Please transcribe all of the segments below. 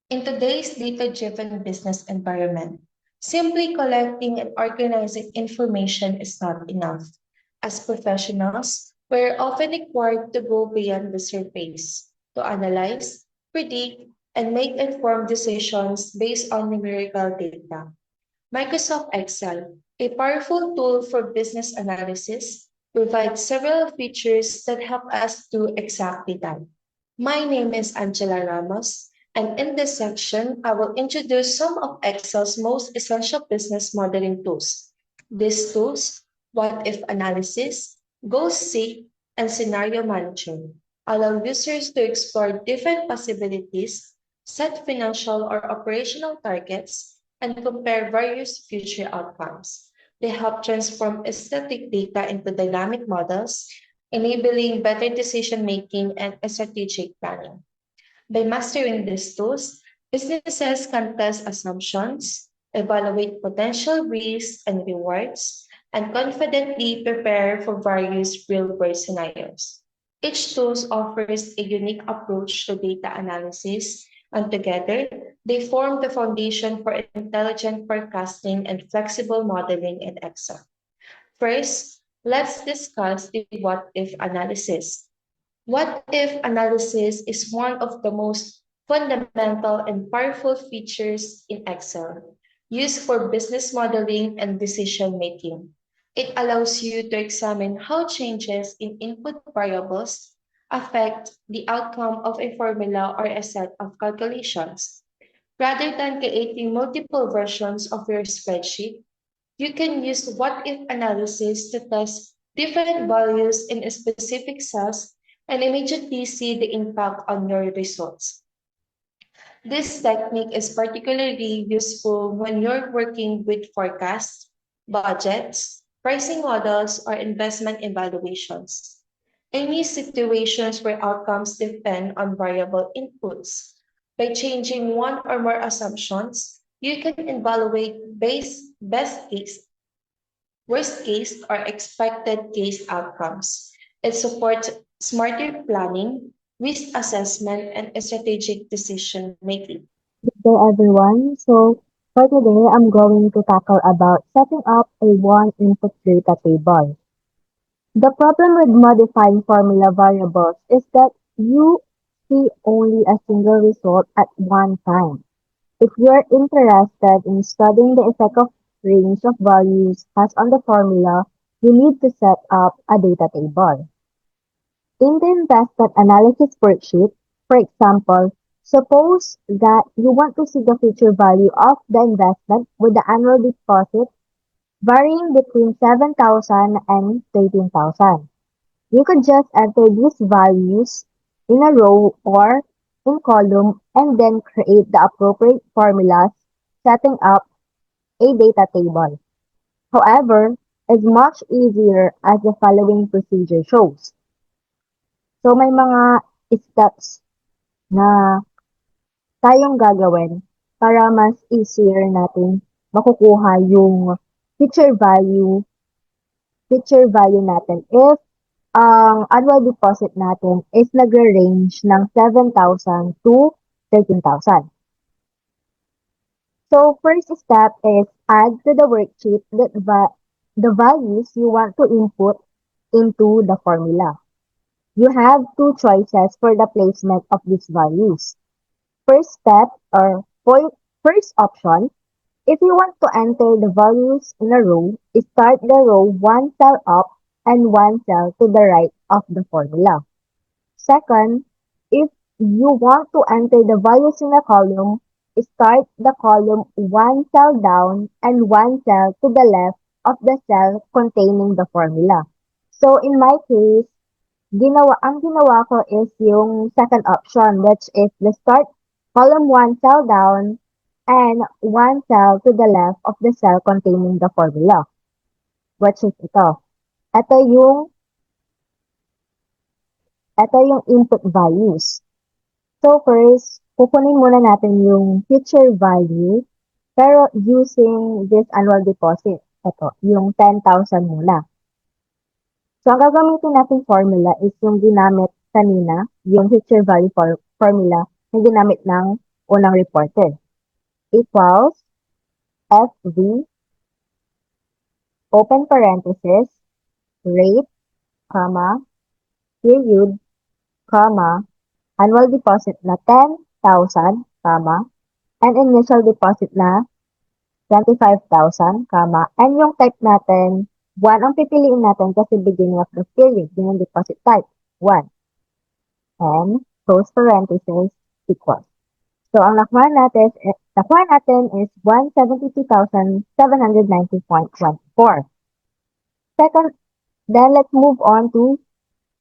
In today's data-driven business environment, simply collecting and organizing information is not enough. As professionals, we're often required to go beyond the surface, to analyze, predict, and make informed decisions based on numerical data. Microsoft Excel, a powerful tool for business analysis, provides several features that help us do exactly that. My name is Angela Ramos, and in this section, I will introduce some of Excel's most essential business modeling tools. These tools, what if analysis, goal seek, and scenario management, allow users to explore different possibilities, set financial or operational targets, and compare various future outcomes. They help transform static data into dynamic models, enabling better decision making and strategic planning. By mastering these tools, businesses can test assumptions, evaluate potential risks and rewards, and confidently prepare for various real-world scenarios. Each tool offers a unique approach to data analysis, and together they form the foundation for intelligent forecasting and flexible modeling in Excel. First, let's discuss the what if analysis. What if analysis is one of the most fundamental and powerful features in Excel, used for business modeling and decision making. It allows you to examine how changes in input variables affect the outcome of a formula or a set of calculations. Rather than creating multiple versions of your spreadsheet, you can use what if analysis to test different values in specific cells and immediately see the impact on your results. This technique is particularly useful when you're working with forecasts, budgets, pricing models, or investment evaluations. Any situations where outcomes depend on variable inputs. By changing one or more assumptions, you can evaluate best case, worst case, or expected case outcomes. It supports smarter planning, risk assessment, and strategic decision making. Good day everyone. For today, I'm going to tackle about setting up a one input data table. The problem with modifying formula variables is that you see only a single result at one time. If you're interested in studying the effect of range of values has on the formula, you need to set up a data table. In the investment analysis worksheet, for example, suppose that you want to see the future value of the investment with the annual deposit varying between 7,000 and 13,000. You could just enter these values in a row or in column and then create the appropriate formulas, setting up a data table. However, it's much easier as the following procedure shows. So may mga steps na tayong gagawin para mas easier natin makukuha yung future value natin if ang annual deposit natin is nagre-range ng 7,000 to 13,000. So first step is add to the worksheet the values you want to input into the formula. You have two choices for the placement of these values. First step or first option, if you want to enter the values in a row, start the row one cell up and one cell to the right of the formula. Second, if you want to enter the values in a column, start the column one cell down and one cell to the left of the cell containing the formula. So in my case, ang ginawa ko is yung second option, which is the start column one cell down and one cell to the left of the cell containing the formula, which is ito. Ito yung, ito yung input values. So first, kukunin muna natin yung future value, pero using this annual deposit. Ito, yung 10,000 muna. So, ang gagamitin nating formula is yung ginamit kanina, yung future value formula na ginamit ng unang reported, equals FV, open parenthesis, rate, comma, period, comma, annual deposit na 10,000, comma, and initial deposit na 25,000, comma, and yung type natin, 1 ang pipiliin natin kasi beginning of the period, yun yung deposit type, 1. And close parenthesis equals. So, ang nakuha natin is 172,790.14. Second, then let's move on to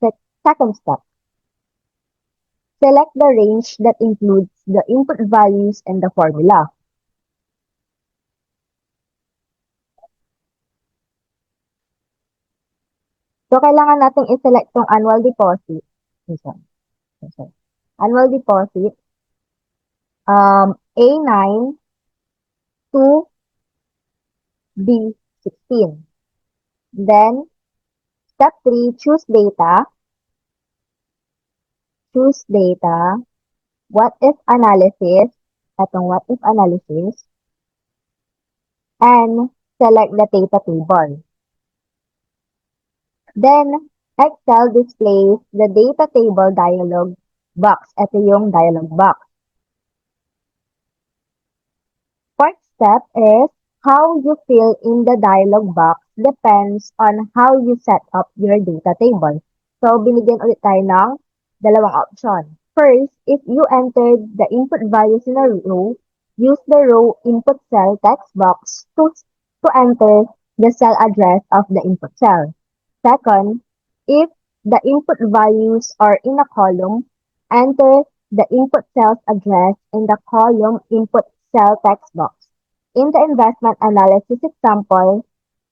the second step. Select the range that includes the input values and the formula. So, kailangan natin i-select tong annual deposit. Annual deposit, A9 to B16. Then, step 3, choose data. Choose data. What if analysis. Itong what if analysis. And select the data table. Then, Excel displays the data table dialog box. Ito yung dialog box. Fourth step is how you fill in the dialog box depends on how you set up your data table. So, binigyan ulit tayo ng dalawang option. First, if you entered the input values in a row, use the row input cell text box to enter the cell address of the input cell. Second, if the input values are in a column, enter the input cell's address in the column input cell text box. In the investment analysis example,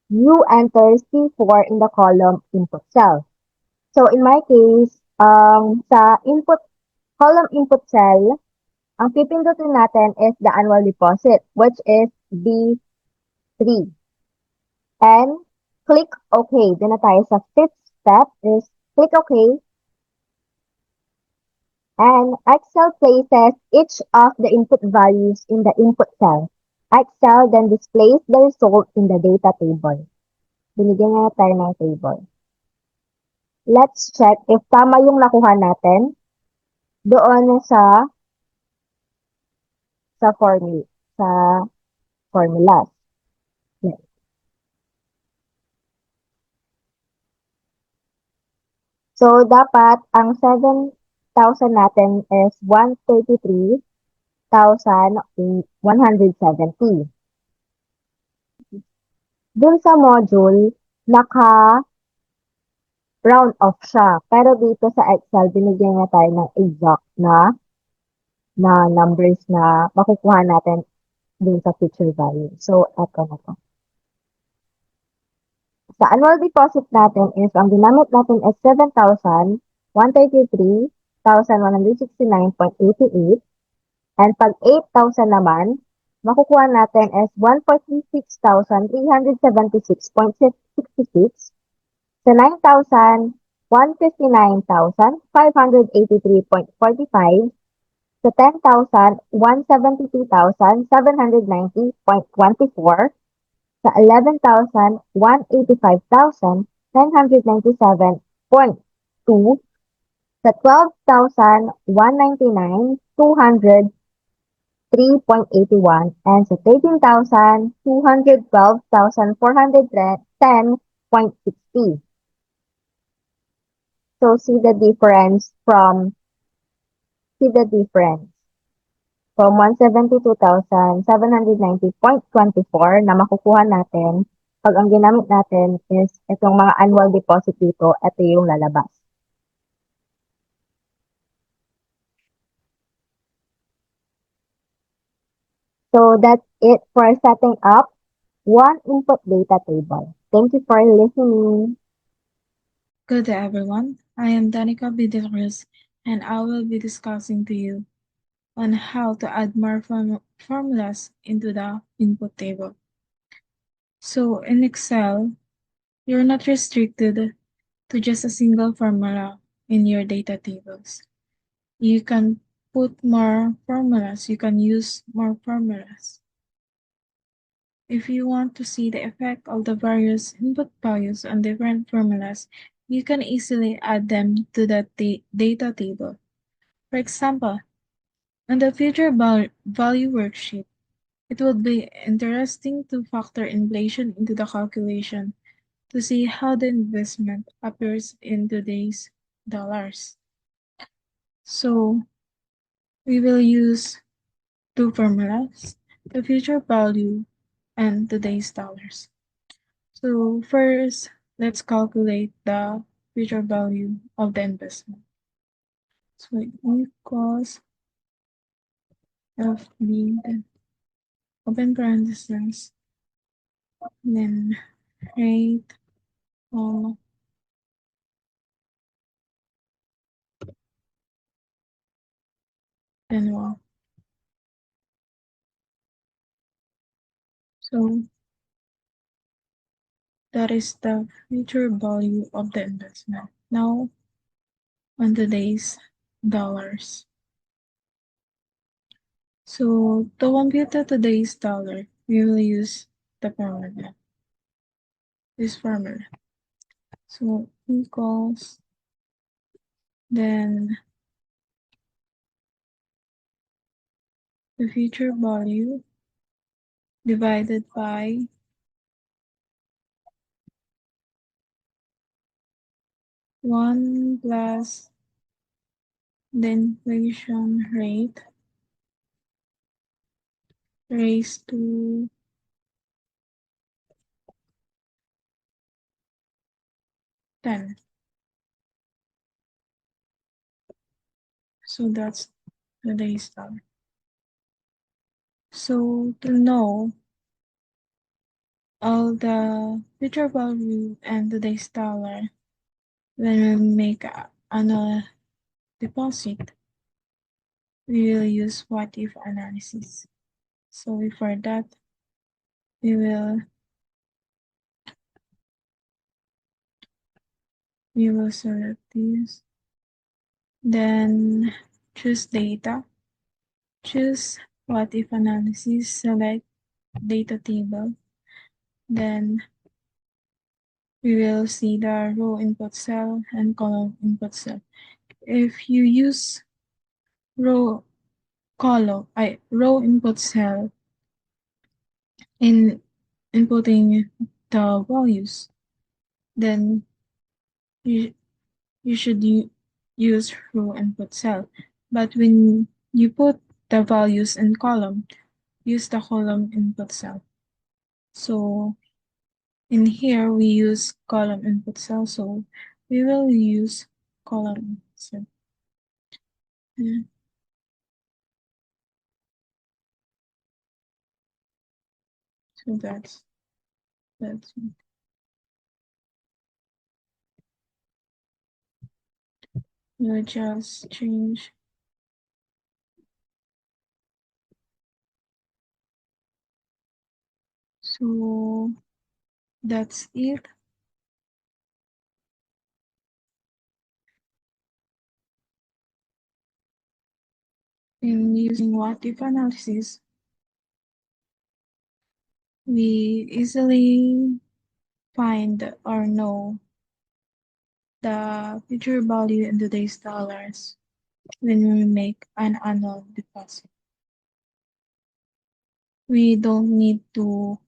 you enter C4 in the column input cell. So in my case, sa column input cell, ang pipindutin natin is the annual deposit, which is B3. And click OK. Doon na tayo sa fifth step is click OK. And Excel places each of the input values in the input cell. Excel then displays the result in the data table. Binigyan na tayo ng table. Let's check if tama yung nakuha natin doon sa formulas. Yes. So, dapat ang 7,000 natin is 133,170. Dun sa module, naka-round off siya. Pero dito sa Excel, binigyan niya tayo ng exact na numbers na makukuha natin dun sa future value. So, eto na to. Sa annual deposit natin is, ang ginamit natin is 7,133,169.88. And pag 8,000 naman, makukuha natin is 146,376.66. Sa 9,000, 159,583.45. Sa 10,000, 172,790.24. Sa 11,000, 185,997.2. Sa 12,000, 199,203.81. And sa 13,000, 212,410.60. So, see the difference from 172,790.24 na makukuha natin pag ang ginamit natin is itong mga annual deposit dito, ito yung lalabas. So that's it for setting up one input data table. Thank you for listening. Good day, everyone. I am Danica B. De La Cruz, and I will be discussing to you on how to add more formulas into the input table. So in Excel, you're not restricted to just a single formula in your data tables. You can put more formulas, you can use more formulas. If you want to see the effect of the various input values on different formulas, you can easily add them to the data table. For example, on the future value worksheet, it would be interesting to factor inflation into the calculation to see how the investment appears in today's dollars. So we will use two formulas, the future value and today's dollars. So first, let's calculate the future value of the investment. So it equals FD, then open parentheses, then rate, comma, then 1. So that is the future value of the investment. Now on today's dollars. So to compute the today's dollar, we will use the formula, this formula. So equals, then the future value divided by 1 plus the inflation rate raised to 10. So that's today's dollar. So to know all the future value and today's dollar, when we make annual deposit, we will use what if analysis. So for that, we will select this, then choose data, choose what if analysis, select data table, then we will see the row input cell and column input cell. If you use row input cell in inputting the values, then you, you should use row input cell. But when you put the values in column, use the column input cell. So in here we use column input cell, so we will use column input cell. Yeah. So that's it. We'll just change. So that's it. In using what if analysis, we easily find or know the future value in today's dollars when we make an annual deposit. We don't need to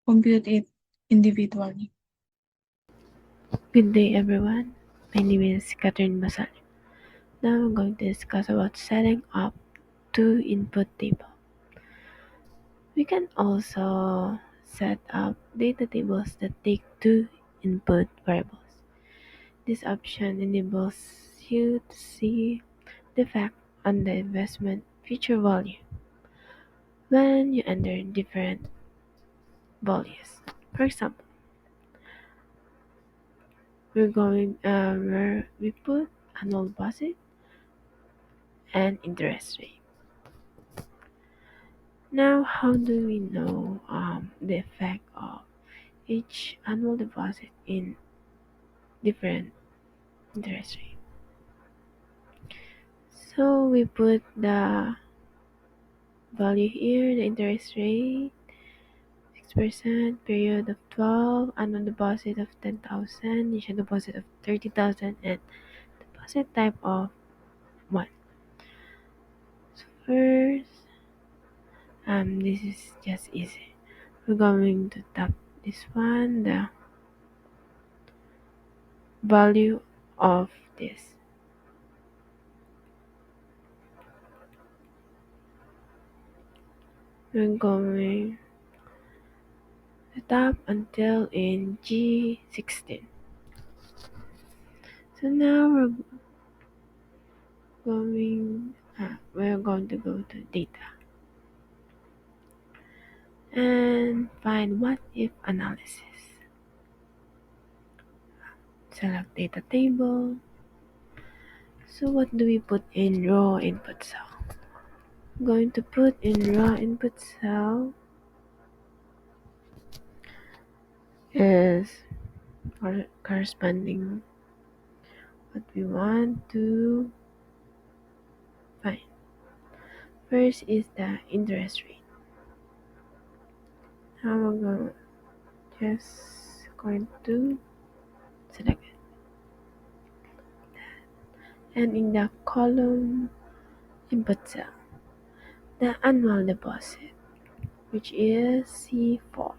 compute it individually. Good day everyone, my name is Catherine Basal. Now I'm going to discuss about setting up two input table. We can also set up data tables that take two input variables. This option enables you to see the effect on the investment future value when you enter different values. For example, where we put annual deposit and interest rate. Now, how do we know the effect of each annual deposit in different interest rate? So we put the value here, the interest rate, 6%, period of 12, annual deposit of 10,000, initial deposit of 30,000, and deposit type of 1. So first, this is just easy. We're going to tap this one, the value of this. We're going to tap until in G16. So now we're going to go to data and find what if analysis. Select data table. So what do we put in raw input cell? I'm going to put in raw input cell is corresponding what we want to find. First is the interest rate. Now we're going to select it. And in the column input cell, the annual deposit, which is C4.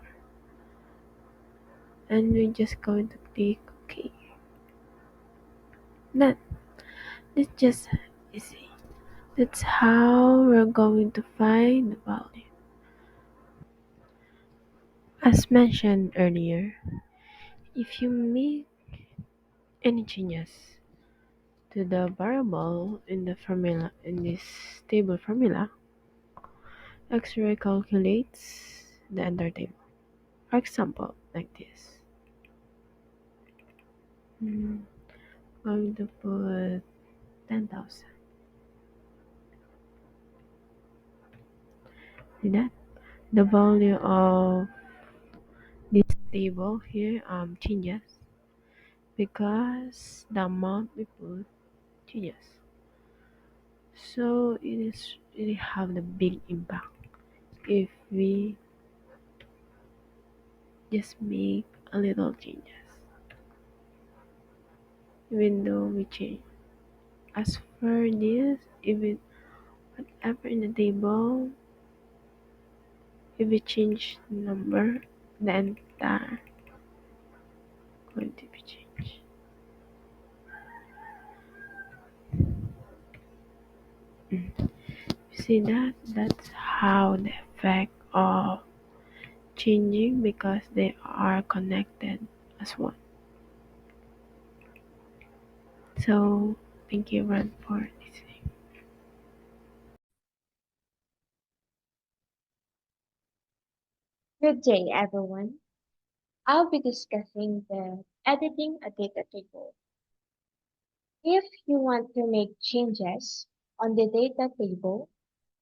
And we're just going to click OK. Done. That's just easy. That's how we're going to find the value. As mentioned earlier, if you make any changes to the variable in the formula in this table formula, X-ray calculates the entire table. For example, like this. Going to put 10,000. See that? The value of this table here changes because the amount we put changes. So it have the big impact if we just make a little changes. Even though we change. As for this, even whatever in the table, if we change the number, the entire going to be changed. You see that? That's how the effect of changing because they are connected as one. So thank you everyone for listening. Good day, everyone. I'll be discussing the editing a data table. If you want to make changes on the data table,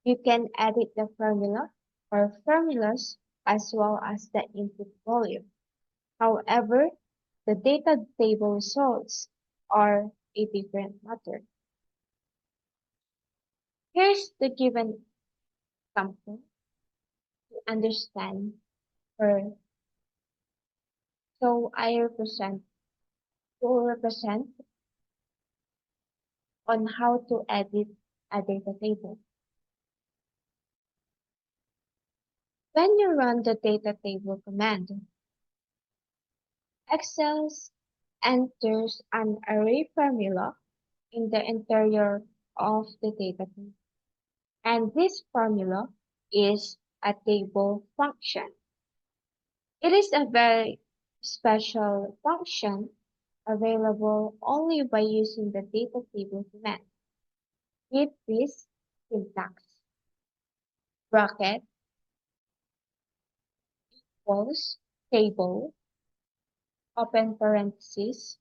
you can edit the formula or formulas as well as the input volume. However, the data table results are a different matter. Here's the given example to understand or so I will represent on how to edit a data table. When you run the data table command, Excel enters an array formula in the interior of the data table. And this formula is a table function. It is a very special function available only by using the data table command. With this syntax, bracket equals table, open parenthesis,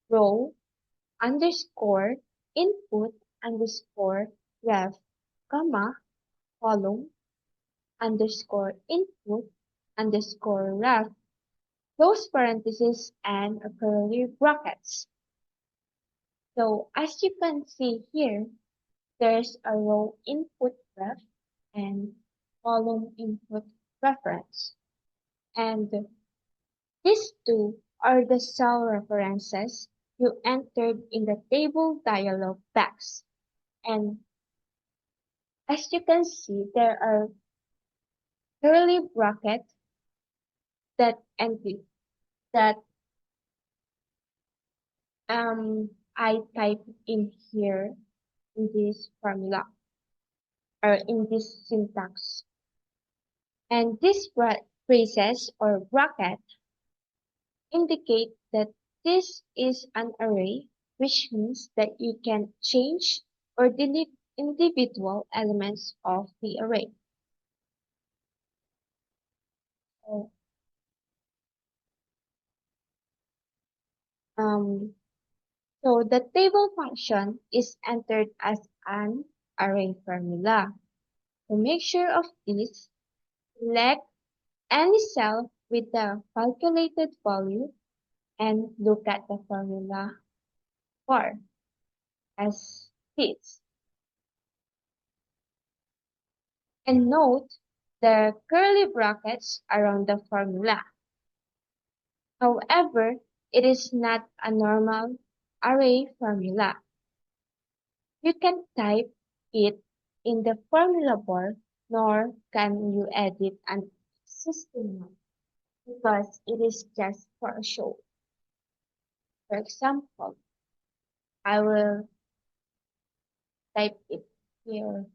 row, underscore, input, underscore, ref, comma, column, underscore, input, underscore, ref, close parenthesis, and curly brackets. So as you can see here, there's a row input ref and column input reference. And these two are the cell references you entered in the table dialog box. And as you can see, there are curly brackets that entry that I type in here in this formula or in this syntax. And these phrases or bracket indicate that this is an array, which means that you can change or delete individual elements of the array. So, um, so the table function is entered as an array formula. To make sure of this, select any cell with the calculated value and look at the formula bar as this. And note the curly brackets around the formula. However, it is not a normal array formula. You can type it in the formula bar, nor can you edit an existing one because it is just for a show. For example, I will type it here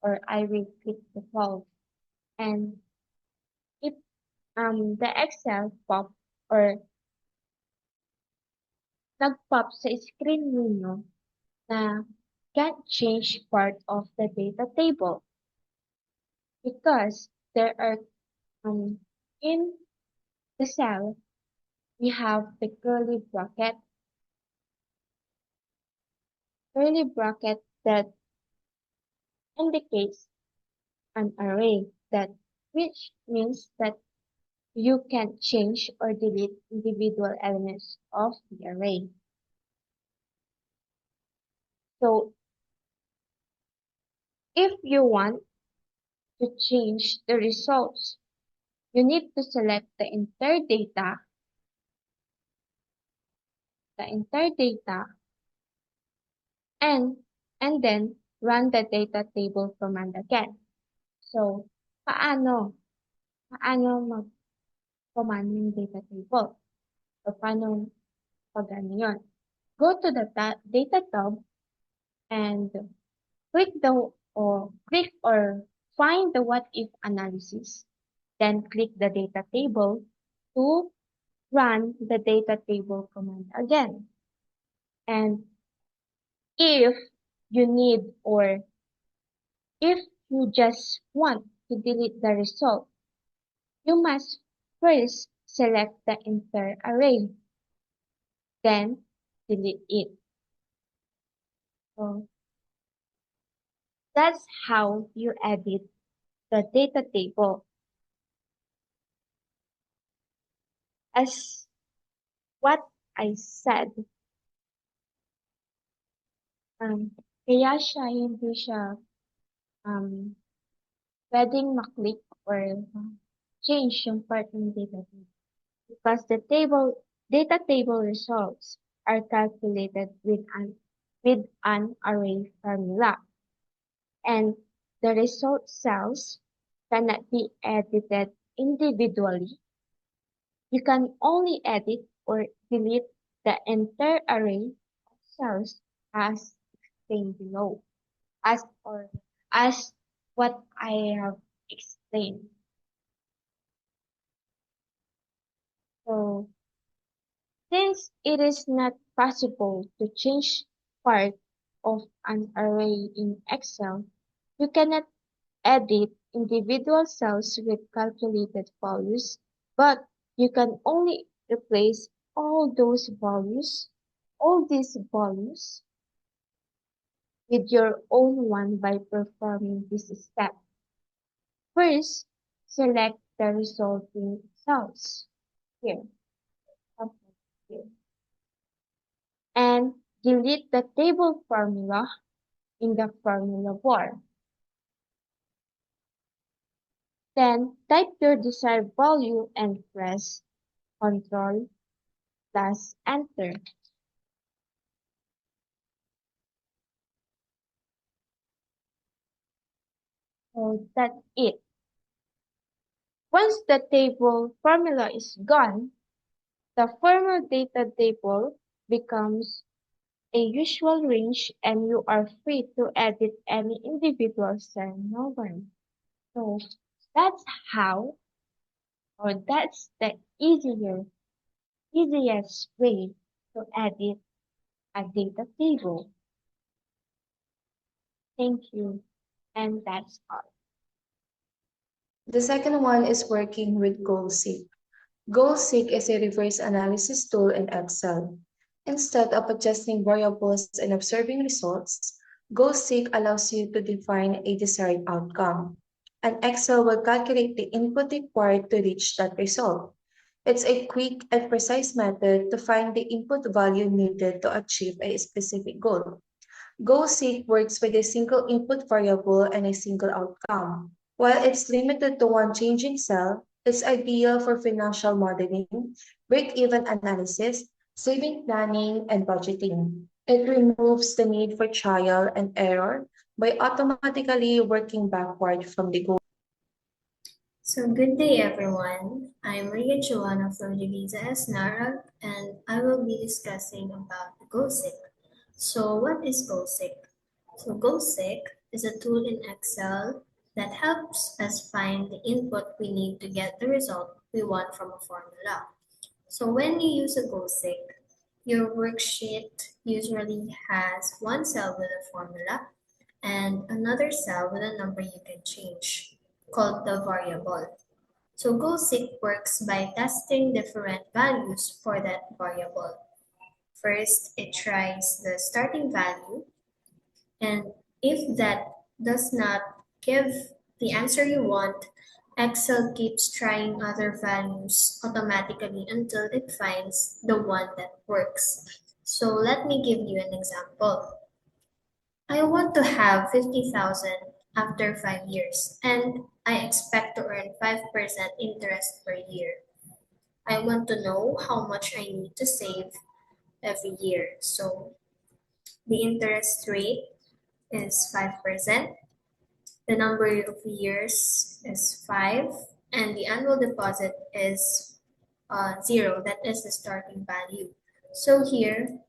or I will click the pause and if the Excel pop or nag-pop sa screen ninyo na can't change part of the data table because there are in the cell we have the curly bracket that indicates an array that which means that you can change or delete individual elements of the array. So if you want to change the results, you need to select the entire data, and then run the data table command again. So, paano mag-command ng data table? So, paano pag ano yun? Go to the data tab and click or find the what if analysis. Then click the data table to run the data table command again. And if you need or if you just want to delete the result, you must first select the entire array, then delete it. So that's how you edit the data table. As what I said, kaya hindi siya pwedeng maklik or change yung part ng data table. Because the data table results are calculated with an array formula. And the result cells cannot be edited individually. You can only edit or delete the entire array of cells as explained below, as what I have explained. So, since it is not possible to change part of an array in Excel, you cannot edit individual cells with calculated values, but you can only replace all these values, with your own one by performing this step. First, select the resulting cells here. And delete the table formula in the formula bar. Then type your desired value and press Ctrl plus Enter. So that's it. Once the table formula is gone, the formal data table becomes a usual range and you are free to edit any individual cell number. So that's how, or that's the easiest way to edit a data table. Thank you. And that's all. The second one is working with GoalSeek. GoalSeek is a reverse analysis tool in Excel. Instead of adjusting variables and observing results, GoalSeek allows you to define a desired outcome, and Excel will calculate the input required to reach that result. It's a quick and precise method to find the input value needed to achieve a specific goal. GoSeek works with a single input variable and a single outcome. While it's limited to one changing cell, it's ideal for financial modeling, break-even analysis, saving planning, and budgeting. It removes the need for trial and error by automatically working backward from the goal. So good day everyone. I'm Maria Joanna from Divisa S. Narag and I will be discussing about GoSeek. So what is GoSeek? So GoSeek is a tool in Excel that helps us find the input we need to get the result we want from a formula. So when you use a GoSeek, your worksheet usually has one cell with a formula and another cell with a number you can change, called the variable. So GoSeek works by testing different values for that variable. First, it tries the starting value, and if that does not give the answer you want, Excel keeps trying other values automatically until it finds the one that works. So let me give you an example. I want to have 50,000 after 5 years and I expect to earn 5% interest per year. I want to know how much I need to save every year. So the interest rate is 5%. The number of years is 5 and the annual deposit is 0. That is the starting value. So here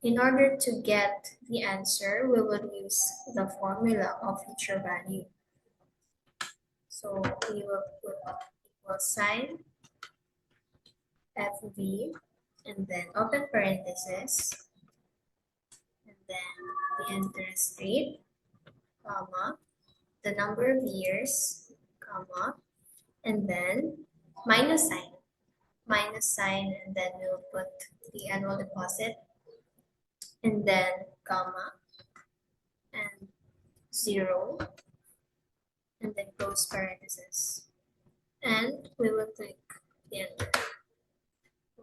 in order to get the answer, we will use the formula of future value. So we will put equal sign FV and then open parenthesis and then the interest rate, comma, the number of years, comma, and then minus sign, and then we'll put the annual deposit and then comma and 0 and then close parenthesis and we will click the enter.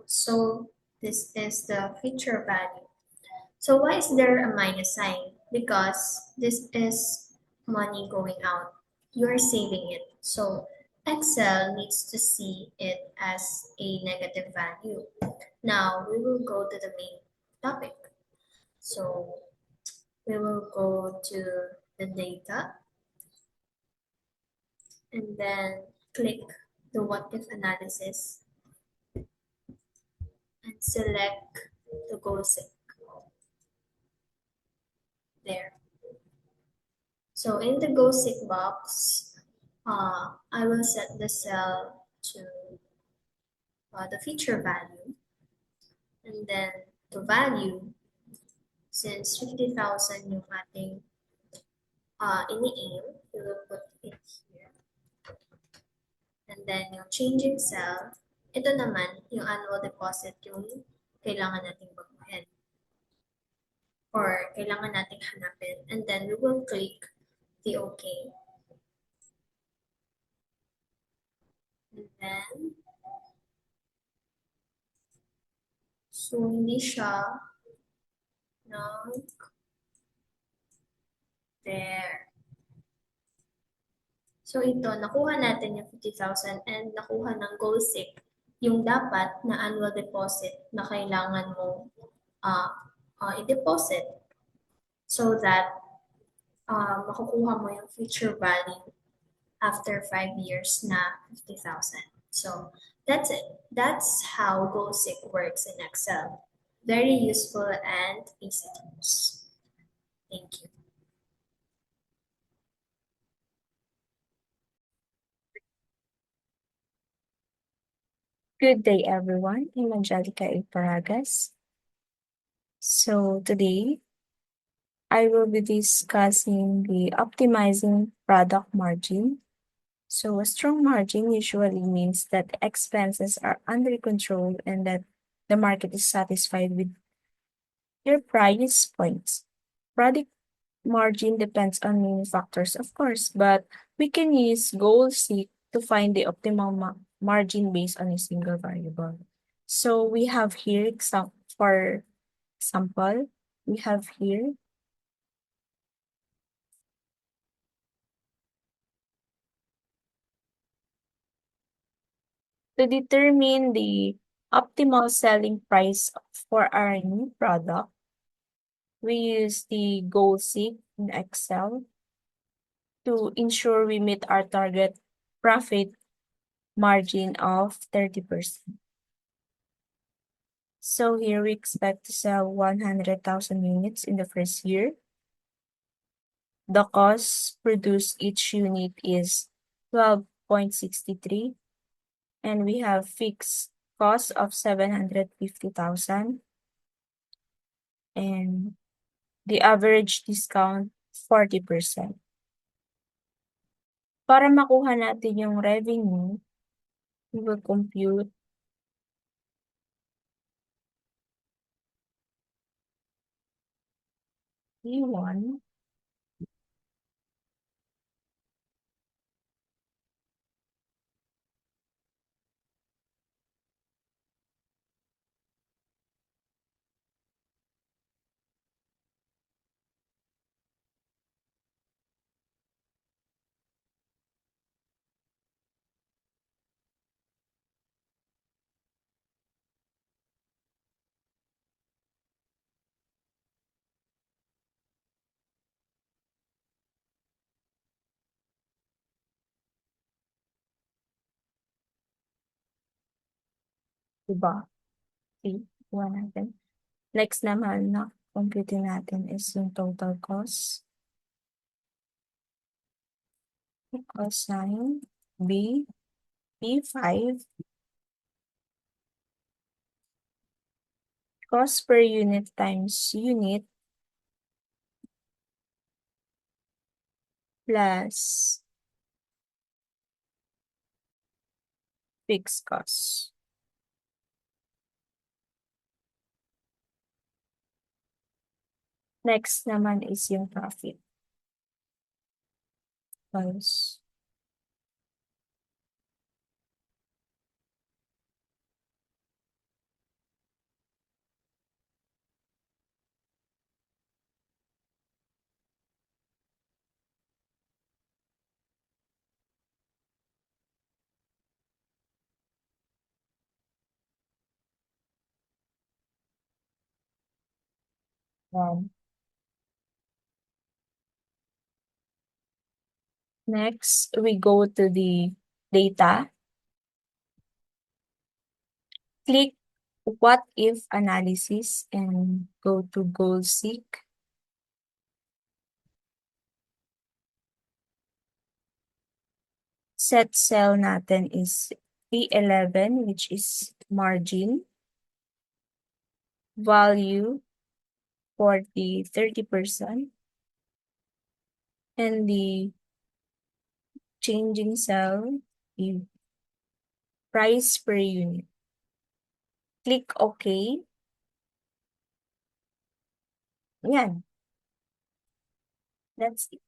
So this is the future value. So why is there a minus sign? Because this is money going out. You are saving it. So Excel needs to see it as a negative value. Now we will go to the main topic. So we will go to the data and then click the what if analysis and select the GoSeek. There. So in the GoSeek box, I will set the cell to the feature value and then the value, since 50,000 yung ating ini-aim, we will put it here. And then yung changing cell, ito naman yung annual deposit yung kailangan nating baguhin or kailangan nating hanapin. And then we will click the OK. And then, so hindi siya There. So ito, nakuha natin yung 50,000 and nakuha ng GoalSeek yung dapat na annual deposit na kailangan mo i-deposit so that makukuha mo yung future value after 5 years na 50,000. So that's it. That's how GoalSeek works in Excel. Very useful and easy to use. Thank you. Good day, everyone. I'm Angelica Iparagas. So today, I will be discussing the optimizing product margin. So a strong margin usually means that expenses are under control and that the market is satisfied with your price points. Product margin depends on many factors, of course, but we can use goal seek to find the optimal margin based on a single variable. So we have here for example, we have here to determine the optimal selling price for our new product. We use the goal seek in Excel to ensure we meet our target profit margin of 30%. So here we expect to sell 100,000 units in the first year. The cost produced each unit is 12.63 and we have fixed cost of 750,000 and the average discount 40%. Para makuha natin yung revenue, we will compute E1 diba? See, kuha natin. Next naman na compute natin is yung total cost. Cosine B, B5. Cost per unit times unit plus fixed cost. Next naman is yung profit. Plus one. Next, we go to the data. Click what if analysis and go to goal seek. Set cell natin is P11, which is margin. Value for the 30%. And the changing cell, the price per unit. Click OK. Yan. That's it.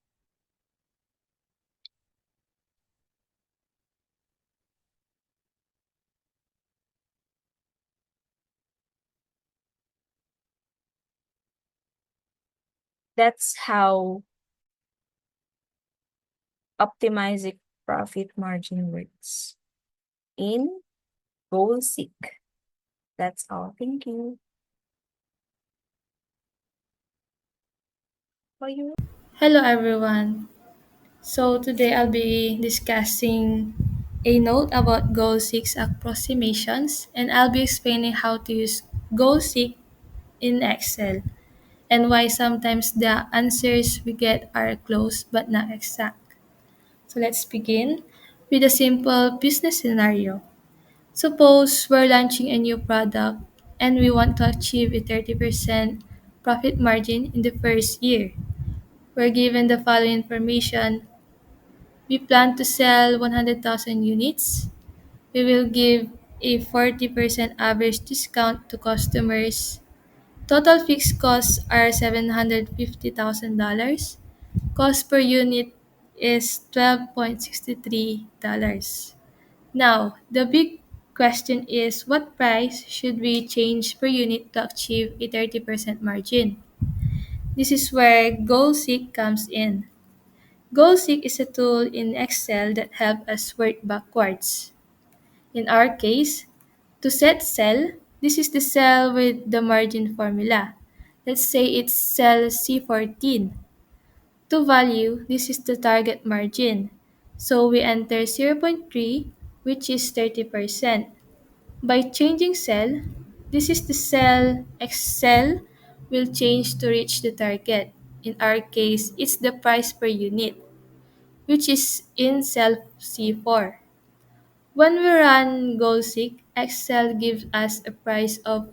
That's how optimizing profit margin works in GoalSeek. That's all. Thank you. For you. Hello everyone. So today I'll be discussing a note about goal 6 approximations, and I'll be explaining how to use goal 6 in Excel and why sometimes the answers we get are close but not exact. So let's begin with a simple business scenario. Suppose we're launching a new product and we want to achieve a 30% profit margin in the first year. We're given the following information. We plan to sell 100,000 units. We will give a 40% average discount to customers. Total fixed costs are $750,000. Cost per unit is $12.63. Now, the big question is what price should we change per unit to achieve a 30% margin? This is where GoalSeek comes in. GoalSeek is a tool in Excel that helps us work backwards. In our case, to set cell, this is the cell with the margin formula. Let's say it's cell C14. To value, this is the target margin. So we enter 0.3, which is 30%. By changing cell, this is the cell Excel will change to reach the target. In our case, it's the price per unit, which is in cell C4. When we run GoalSeek, Excel gives us a price of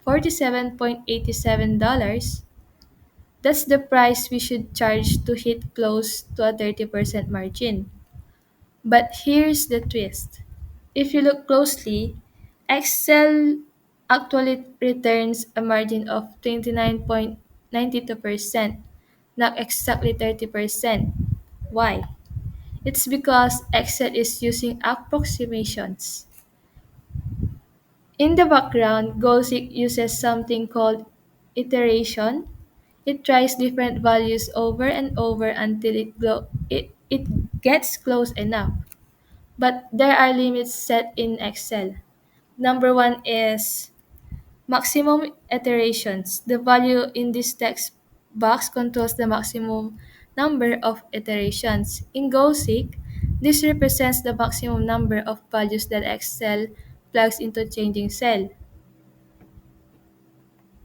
$47.87. That's the price we should charge to hit close to a 30% margin. But here's the twist. If you look closely, Excel actually returns a margin of 29.92%, not exactly 30%. Why? It's because Excel is using approximations. In the background, GoalSeek uses something called iteration. It tries different values over and over until it gets close enough. But there are limits set in Excel. Number one is maximum iterations. The value in this text box controls the maximum number of iterations. In GoSeek, this represents the maximum number of values that Excel plugs into changing cell.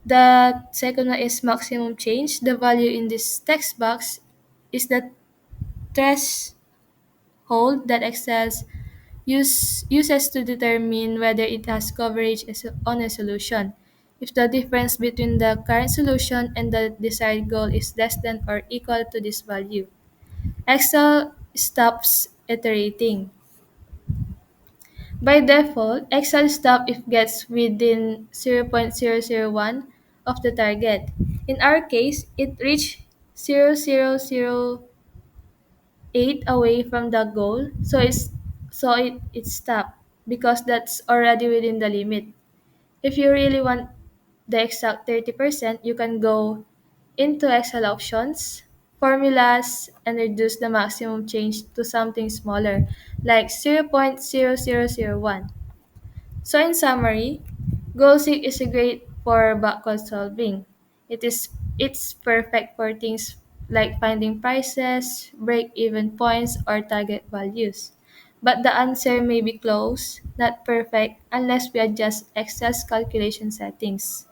The second one is maximum change. The value in this text box is the threshold that Excel uses to determine whether it has coverage on a solution. If the difference between the current solution and the desired goal is less than or equal to this value, Excel stops iterating. By default, Excel stops if gets within 0.001 of the target. In our case, it reached 0.0008 away from the goal, so it stopped because that's already within the limit. If you really want the exact 30%, you can go into Excel options, formulas, and reduce the maximum change to something smaller, like 0.0001. So in summary, GoalSeek is great for backward solving. It's perfect for things like finding prices, break-even points, or target values. But the answer may be close, not perfect, unless we adjust Excel's calculation settings.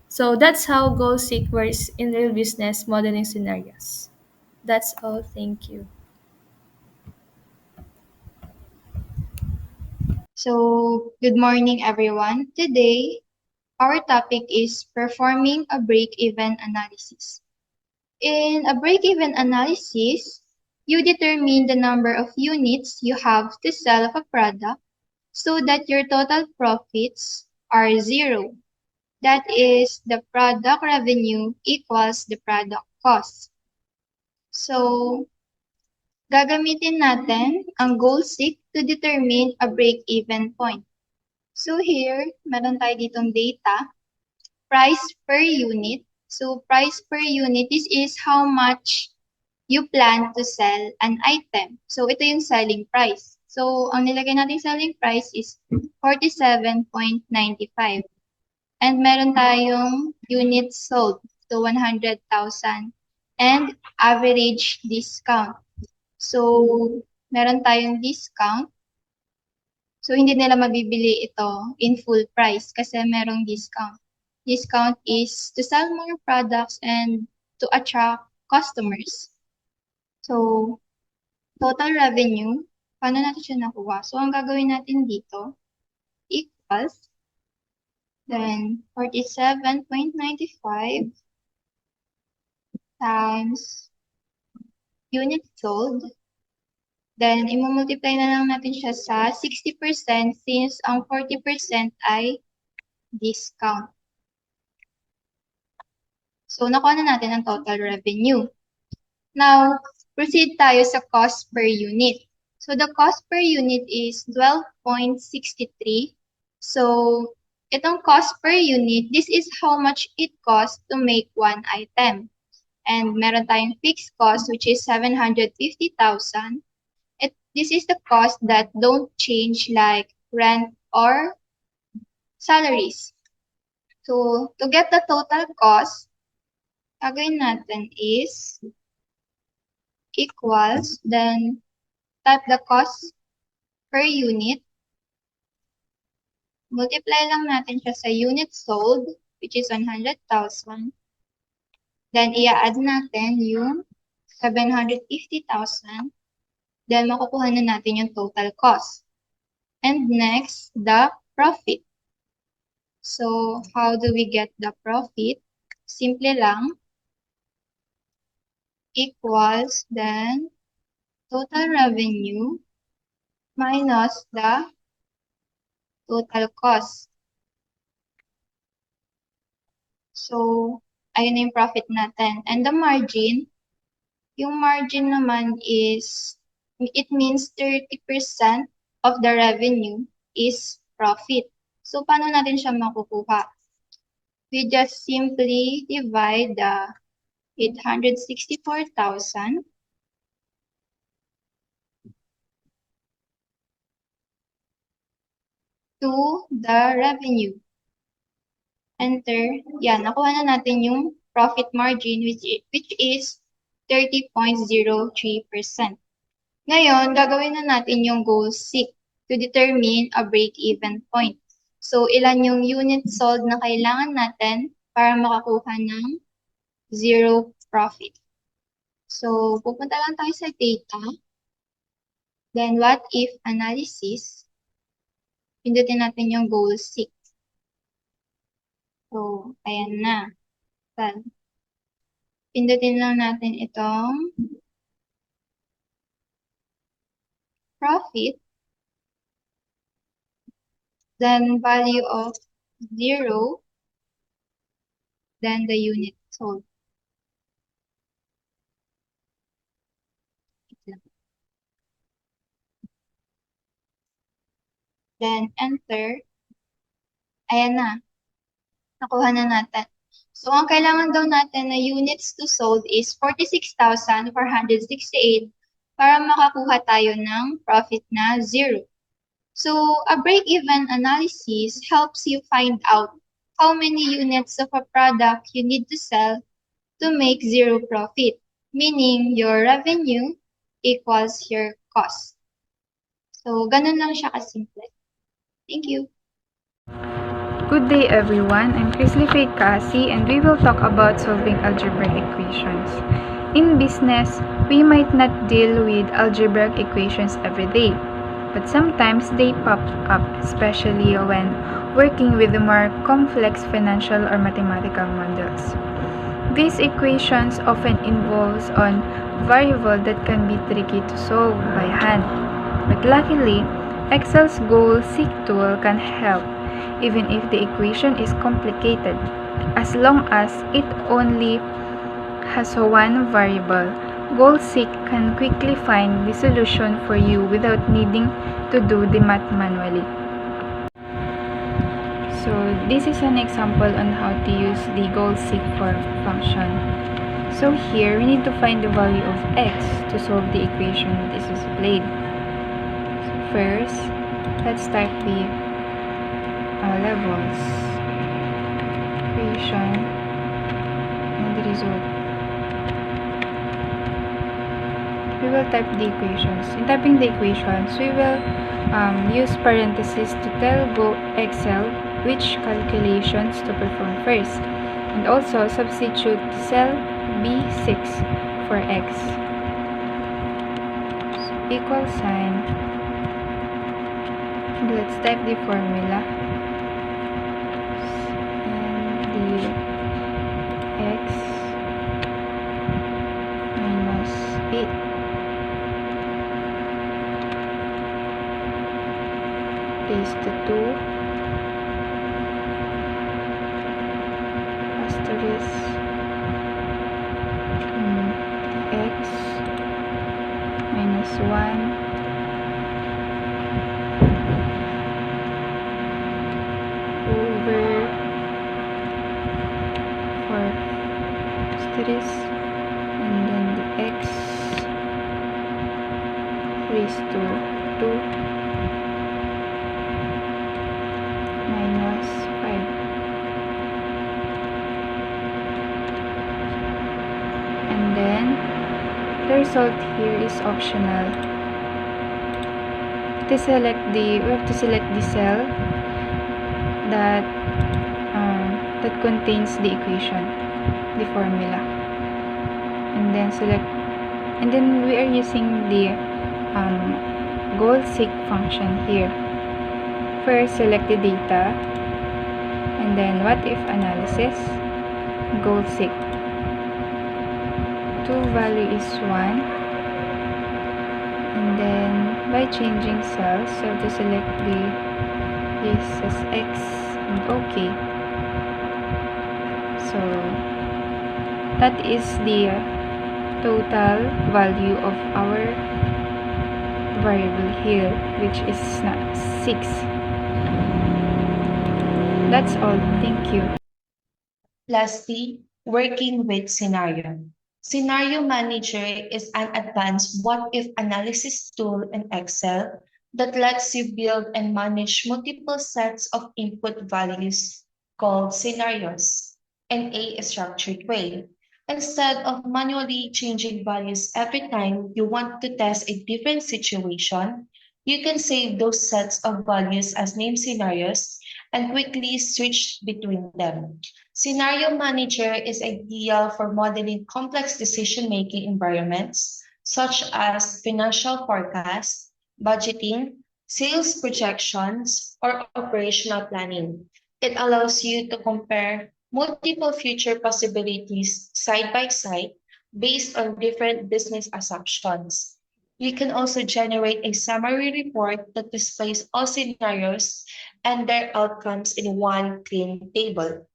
So that's how GoalSeek works in real business modeling scenarios. That's all. Thank you. So, good morning, everyone. Today, our topic is performing a break-even analysis. In a break-even analysis, you determine the number of units you have to sell of a product so that your total profits are zero. That is, the product revenue equals the product cost. So, gagamitin natin ang GoalSeek to determine a break-even point. So here, meron tayo ditong data, price per unit. So price per unit, this is how much you plan to sell an item. So, ito yung selling price. So, ang nilagay natin selling price is 47.95. And meron tayong units sold to 100,000 and average discount. So, meron tayong discount. So, hindi nila mabibili ito in full price kasi merong discount. Discount is to sell more products and to attract customers. So, total revenue, paano natin siya nakuha? So, ang gagawin natin dito equals then 47.95 times units sold. Then, i-multiply na lang natin siya sa 60% since ang 40% ay discount. So, nakuha na natin ang total revenue. Now, proceed tayo sa cost per unit. So, the cost per unit is 12.63. So, itong cost per unit, this is how much it costs to make one item. And meron tayong fixed cost which is 750,000. This is the cost that don't change like rent or salaries. So, to get the total cost, gagawin natin is equals, then type the cost per unit. Multiply lang natin siya sa units sold, which is 100,000. Then, i-add natin yung 750,000. Then, makukuha na natin yung total cost. And next, the profit. So, how do we get the profit? Simple lang. Equals, then, total revenue minus the total cost. So, ayun na yung profit natin. And the margin, yung margin naman is, it means 30% of the revenue is profit. So, paano natin siya makukuha? We just simply divide the 864,000 to the revenue. Enter. Yan, nakuha na natin yung profit margin which is 30.03%. Ngayon, gagawin na natin yung goal seek to determine a break-even point. So, ilan yung units sold na kailangan natin para makakuha ng zero profit. So, pupunta lang tayo sa data. Then, what if analysis? Pindutin natin yung goal seek. So, ayan na. Then, pindutin lang natin itong profit. Then, value of 0. Then, the unit sold. Then, enter. Ayan na. Nakuha na natin. So, ang kailangan daw natin na units to sold is 46,468 para makakuha tayo ng profit na 0. So, a break-even analysis helps you find out how many units of a product you need to sell to make zero profit, meaning your revenue equals your cost. So, ganun lang siya kasimple. Thank you. Good day everyone, I'm Chrisley Faith Kasi and we will talk about solving algebraic equations. In business, we might not deal with algebraic equations every day, but sometimes they pop up, especially when working with the more complex financial or mathematical models. These equations often involve on variable that can be tricky to solve by hand, but luckily, Excel's goal seek tool can help even if the equation is complicated, as long as it only has one variable. Goal seek can quickly find the solution for you without needing to do the math manually. So this is an example on how to use the goal seek for function. So here, we need to find the value of x to solve the equation that is displayed. So first, let's type the levels, equation, and the result. We will type the equations. In typing the equations, we will use parentheses to tell Go Excel which calculations to perform first, and also substitute the cell B6 for X. So, equal sign, and let's type the formula, and the X minus 8 raised to 2 asterisk x minus 1 over 4 asterisk, and then the x raised to 2 minus 5, and then the result here is optional. We have to select the cell that contains the equation, the formula, and then we are using the goal-seek function here. First, select the data, and then what if analysis, goal-seek. 2 value is 1, and then by changing cells, you have to select this as X and OK. So that is the total value of our variable here, which is 6. That's all. Thank you. Lastly, working with scenario. Scenario Manager is an advanced what-if analysis tool in Excel that lets you build and manage multiple sets of input values called scenarios in a structured way. Instead of manually changing values every time you want to test a different situation, you can save those sets of values as named scenarios and quickly switch between them. Scenario Manager is ideal for modeling complex decision-making environments such as financial forecasts, budgeting, sales projections, or operational planning. It allows you to compare multiple future possibilities side by side based on different business assumptions. You can also generate a summary report that displays all scenarios and their outcomes in one clean table.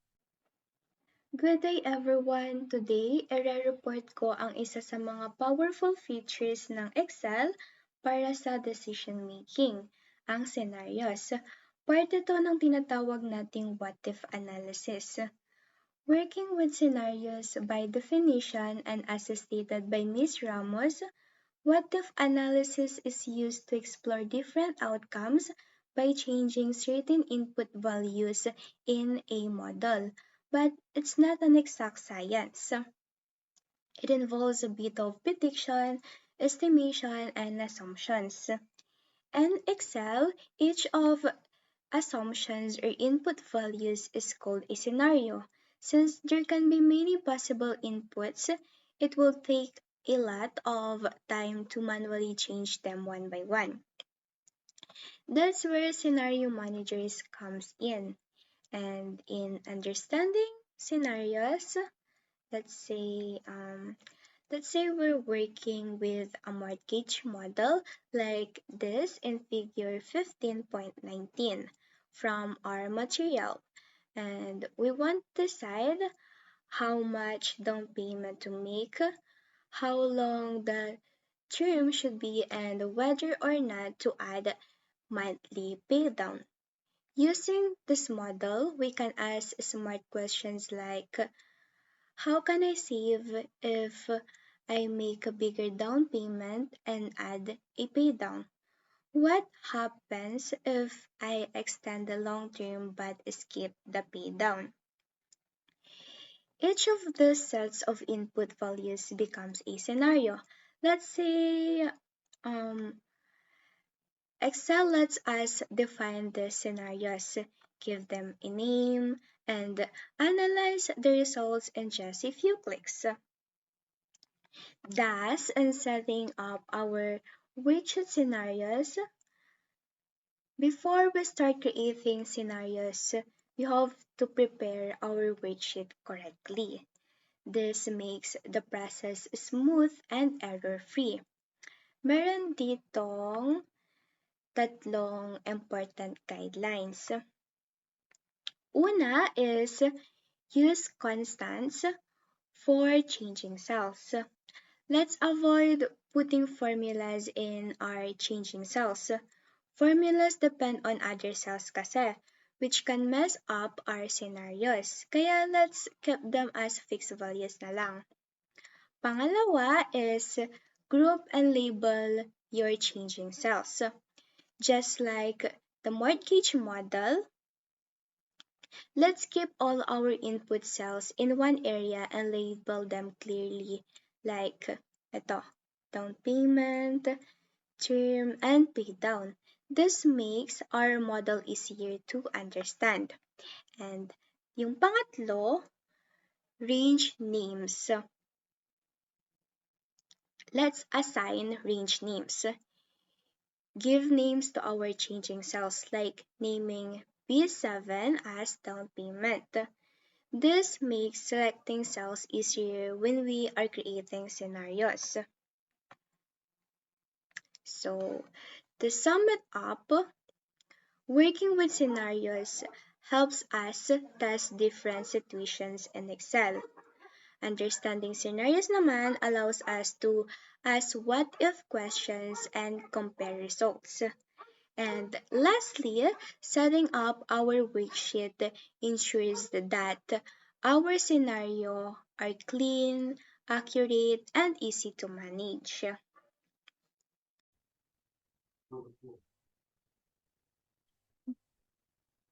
Good day everyone! Today, i-report ko ang isa sa mga powerful features ng Excel para sa decision making, ang scenarios. Part ito ng tinatawag nating what-if analysis. Working with scenarios by definition and as stated by Ms. Ramos, what-if analysis is used to explore different outcomes by changing certain input values in a model. But it's not an exact science. It involves a bit of prediction, estimation, and assumptions. In Excel, each of assumptions or input values is called a scenario. Since there can be many possible inputs, it will take a lot of time to manually change them one by one. That's where scenario managers comes in. And in understanding scenarios, let's say we're working with a mortgage model like this in figure 15.19 from our material, and we want to decide how much down payment to make, how long the term should be, and whether or not to add monthly pay down. Using this model, we can ask smart questions like How can I save if I make a bigger down payment and add a pay down? What happens if I extend the long term but skip the pay down? Each of the sets of input values becomes a scenario. Let's say Excel lets us define the scenarios, give them a name, and analyze the results in just a few clicks. Thus, in setting up our widget scenarios, before we start creating scenarios, we have to prepare our worksheet correctly. This makes the process smooth and error-free. Meron ditong tatlong important guidelines. Una is use constants for changing cells. Let's avoid putting formulas in our changing cells. Formulas depend on other cells kasi, which can mess up our scenarios. Kaya let's keep them as fixed values na lang. Pangalawa is group and label your changing cells. Just like the mortgage model, let's keep all our input cells in one area and label them clearly like ito, down payment, term, and pay down. This makes our model easier to understand. And yung pangatlo, range names. Let's assign range names. Give names to our changing cells like naming B7 as down payment. This makes selecting cells easier when we are creating scenarios. So, to sum it up, working with scenarios helps us test different situations in Excel. Understanding scenarios naman allows us to ask what-if questions and compare results. And lastly, setting up our worksheet ensures that our scenario are clean, accurate, and easy to manage.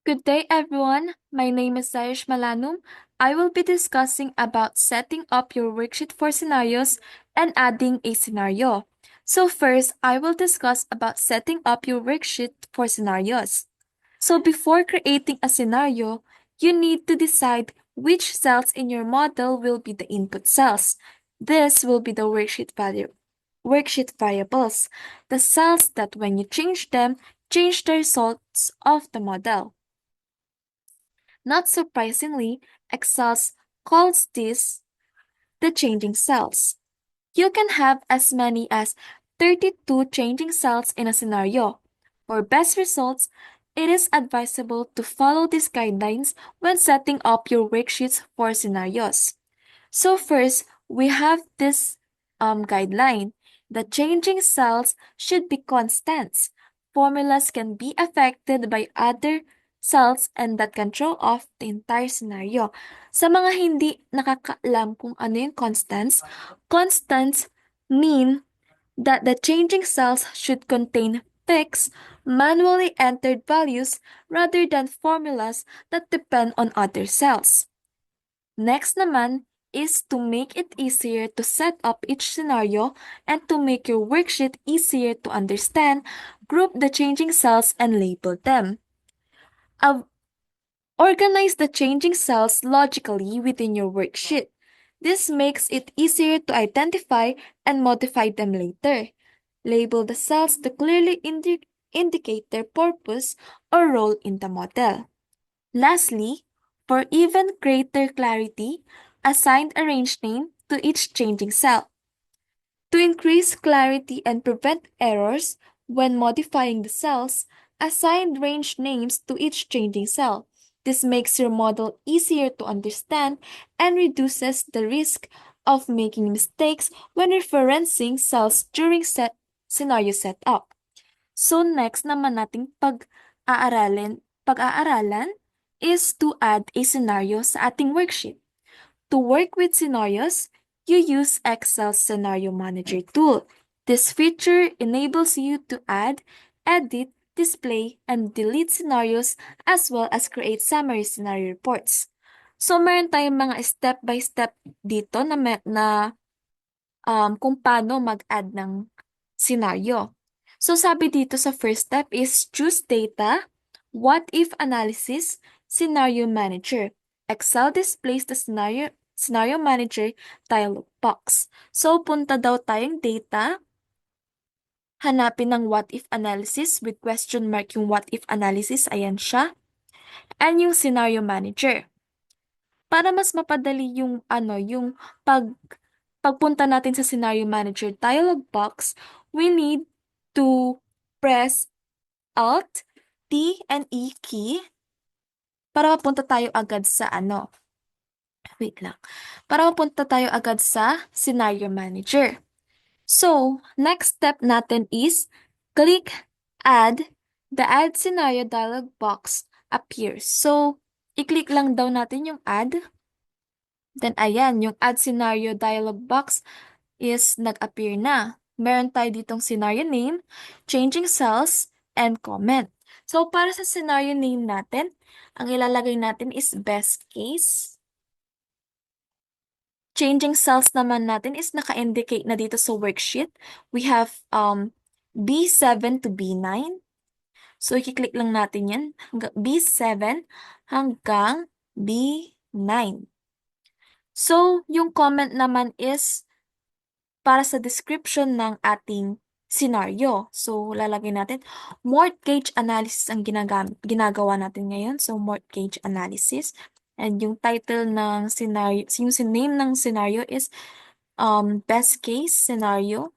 Good day, everyone. My name is Saish Malanum. I will be discussing about setting up your worksheet for scenarios and adding a scenario. So first, I will discuss about setting up your worksheet for scenarios. So before creating a scenario, you need to decide which cells in your model will be the input cells. This will be the worksheet variables, the cells that when you change them, change the results of the model. Not surprisingly, Excel calls this the changing cells. You can have as many as 32 changing cells in a scenario. For best results, it is advisable to follow these guidelines when setting up your worksheets for scenarios. So first, we have this guideline. The changing cells should be constants. Formulas can be affected by other cells and that can throw off the entire scenario. Sa mga hindi nakakaalam kung ano yung constants, constants mean that the changing cells should contain fixed, manually entered values rather than formulas that depend on other cells. Next naman is to make it easier to set up each scenario and to make your worksheet easier to understand, group the changing cells and label them. Organize the changing cells logically within your worksheet. This makes it easier to identify and modify them later. Label the cells to clearly indicate their purpose or role in the model. Lastly, for even greater clarity, assign a range name to each changing cell. To increase clarity and prevent errors when modifying the cells, assign range names to each changing cell. This makes your model easier to understand and reduces the risk of making mistakes when referencing cells during scenario setup. So next naman nating pag-aaralan is to add a scenario sa ating worksheet. To work with scenarios, you use Excel's Scenario Manager tool. This feature enables you to add, edit, display, and delete scenarios as well as create summary scenario reports. So, meron tayong mga step-by-step dito na kung paano mag-add ng scenario. So, sabi dito sa first step is choose data, what if analysis, scenario manager. Excel displays the scenario manager dialog box. So, punta daw tayong data, hanapin ng what if analysis with question mark yung what if analysis, ayan siya, and yung scenario manager. Para mas mapadali yung pagpunta natin sa scenario manager dialog box, we need to press Alt, T, and E key para mapunta tayo agad sa Para mapunta tayo agad sa scenario manager. So, next step natin is click Add. The Add Scenario dialog box appears. So, i-click lang daw natin yung Add. Then, ayan, yung Add Scenario dialog box is nag-appear na. Meron tayo ditong scenario name, changing cells, and comment. So, para sa scenario name natin, ang ilalagay natin is best case. Changing cells naman natin is naka-indicate na dito sa worksheet. We have B7 to B9. So, i-click lang natin yan. B7 hanggang B9. So, yung comment naman is para sa description ng ating scenario. So, lalagay natin, mortgage analysis ang ginagawa natin ngayon. So, mortgage analysis. And yung title ng scenario, yung name ng scenario is best case scenario.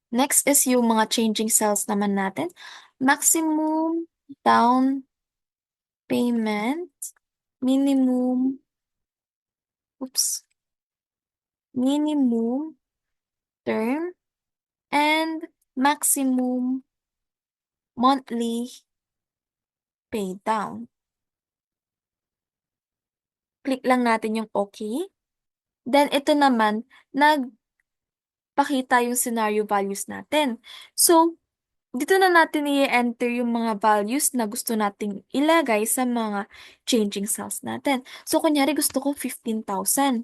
Next is yung mga changing cells naman natin. Maximum down payment, minimum term, and maximum monthly pay down. Click lang natin yung okay. Then, ito naman, nagpakita yung scenario values natin. So, dito na natin i-enter yung mga values na gusto nating ilagay sa mga changing cells natin. So, kunyari gusto ko 15,000.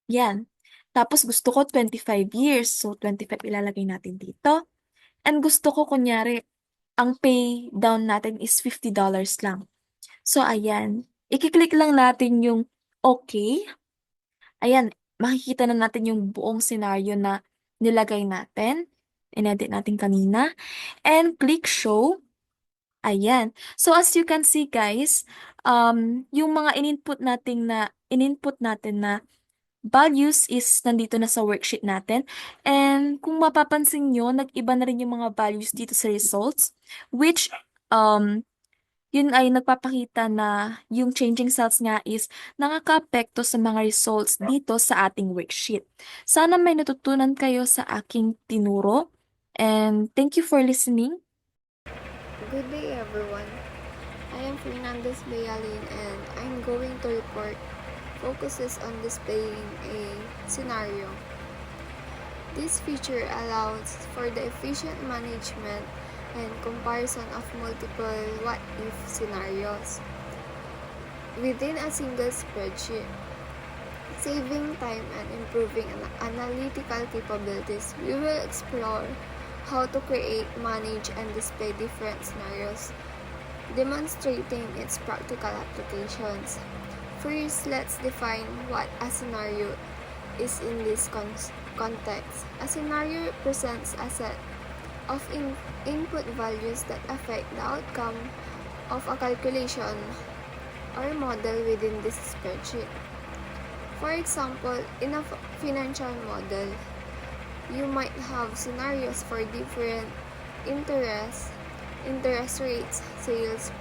Yan. Tapos, gusto ko 25 years. So, 25 ilalagay natin dito. And gusto ko, kunyari, ang pay down natin is $50 lang. So, ayan. I-click lang natin yung okay. Ayan, makikita na natin yung buong scenario na nilagay natin. In-edit natin kanina. And click show. Ayan. So, as you can see, guys, yung mga in-input natin na values is nandito na sa worksheet natin. And kung mapapansin nyo, nag-iba na rin yung mga values dito sa results, which yun ay nagpapakita na yung changing cells nga is nakaka-apekto sa mga results dito sa ating worksheet. Sana may natutunan kayo sa aking tinuro. And thank you for listening. Good day everyone. I am Fernandez Bayalin and I'm going to report focuses on displaying a scenario. This feature allows for the efficient management and comparison of multiple what-if scenarios within a single spreadsheet, saving time and improving analytical capabilities. We will explore how to create, manage, and display different scenarios, demonstrating its practical applications. First, let's define what a scenario is in this context. A scenario represents a set of input values that affect the outcome of a calculation or model within this spreadsheet. For example, in a financial model, you might have scenarios for different interest rates, sales,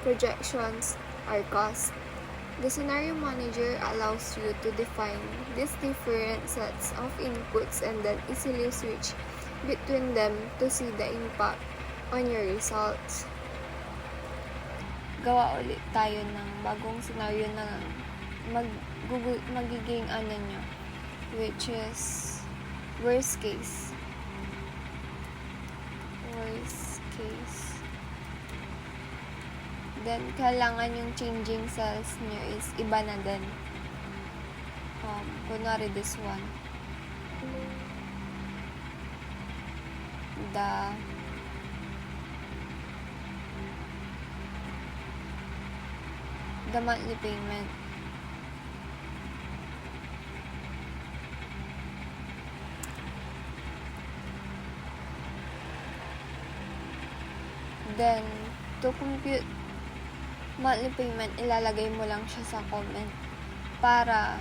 projections, or costs. The scenario manager allows you to define these different sets of inputs and then easily switch between them to see the impact on your results. gawa ulit tayo ng bagong scenario na magiging ano nyo, which is worst case. Then, kailangan yung changing cells nyo is iba na din. Kunwari this one. The monthly payment. Then, to compute monthly payment, ilalagay mo lang siya sa comment para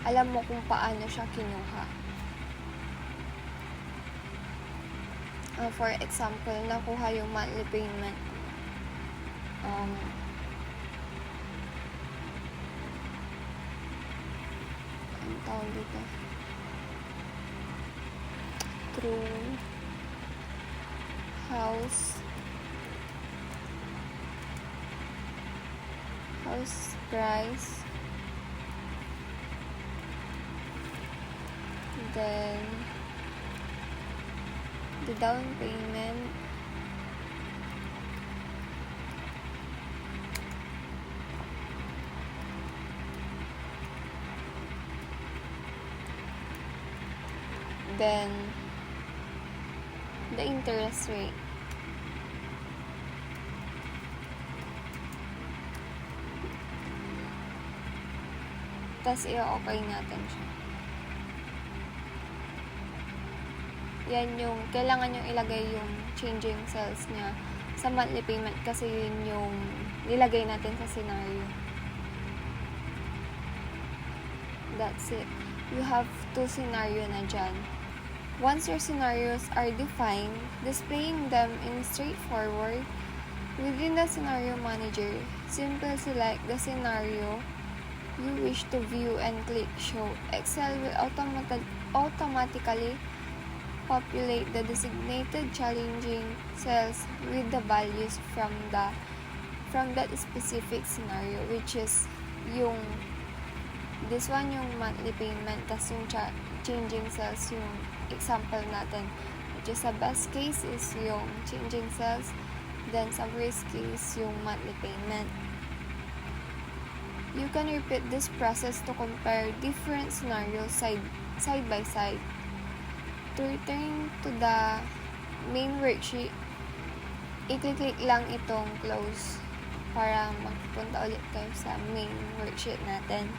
alam mo kung paano siya kinuha. For example, nakuha yung monthly payment. Ang tawag dito? Through house price, then the down payment, then the interest rate. Tapos i-okay natin siya. Yan yung, kailangan yung ilagay yung changing cells niya sa monthly payment kasi yun yung nilagay natin sa scenario. That's it. You have 2 scenario na dyan. Once your scenarios are defined, displaying them in straightforward, within the scenario manager, simply select the scenario you wish to view and click show. Excel will automatically populate the designated challenging cells with the values from that specific scenario, which is yung this one yung monthly payment, tas yung changing cells yung example natin, which is sa best case is yung changing cells, then sa worst case yung monthly payment. You can repeat this process to compare different scenarios side by side. To return to the main worksheet, i-click lang itong close para magpunta ulit kayo sa main worksheet natin.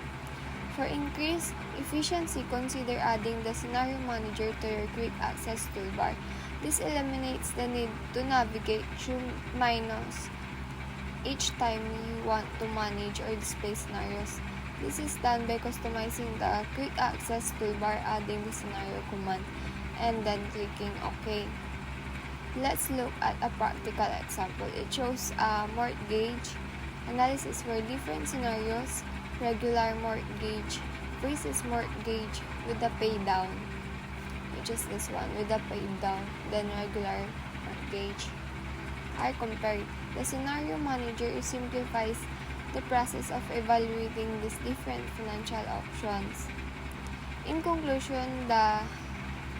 For increased efficiency, consider adding the scenario manager to your quick access toolbar. This eliminates the need to navigate through menus each time you want to manage or display scenarios. This is done by customizing the quick access toolbar, adding the scenario command, and then clicking OK. Let's look at a practical example. It shows a mortgage analysis for different scenarios: regular mortgage versus mortgage with a pay down, which is this one with a pay down, then regular mortgage are compared. The scenario manager simplifies the process of evaluating these different financial options. In conclusion, the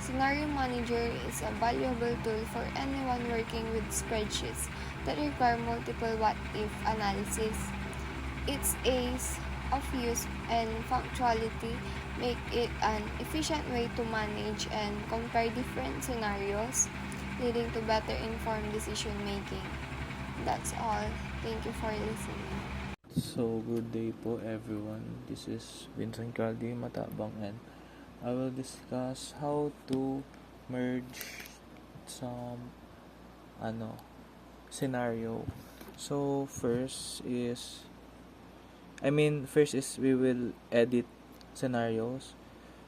scenario manager is a valuable tool for anyone working with spreadsheets that require multiple what-if analysis. Its ease of use and functionality make it an efficient way to manage and compare different scenarios, leading to better informed decision making. That's all. Thank you for listening. So, good day po everyone. This is Vincent Caldi Matabang, and I will discuss how to merge some scenario. So, first is we will edit scenarios.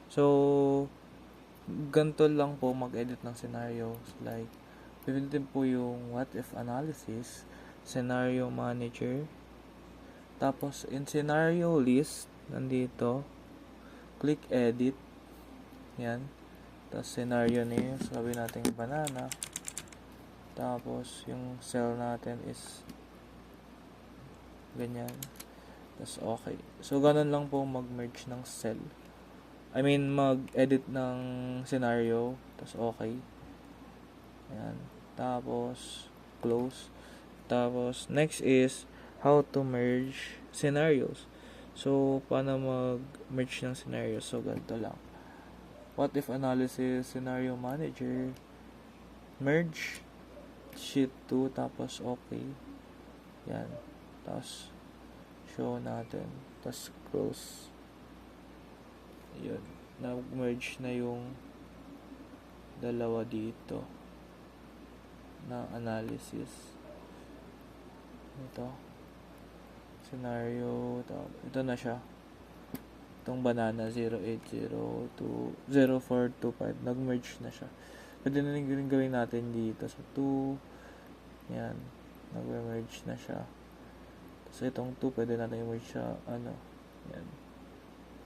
So, ganito lang po mag-edit ng scenarios. Like, pipindutin po yung what if analysis, scenario manager, tapos in scenario list, nandito, click edit, yan, tapos scenario name, sabi natin banana, tapos yung cell natin is Ganyan. Tapos okay. So, ganun lang po mag-merge ng cell. Mag-edit ng scenario. Tapos okay. Ayan. Tapos, close. Tapos, next is how to merge scenarios. So, paano mag-merge ng scenarios? So, ganito lang. What if analysis, scenario manager, merge, sheet 2, tapos okay. Yan. Tapos, show natin. Tapos, close. Yun. Na-merge na yung dalawa dito na analysis. Ito. Scenario. Ito na siya. Itong banana 0425. Nag-merge na siya. Pwede na rin gawin natin dito sa 2. Yan. Nag-merge na siya. So, itong 2, pwede natin i-merge siya. Yan.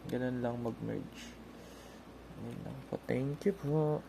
Ganun lang mag-merge. Yan lang po. Thank you po.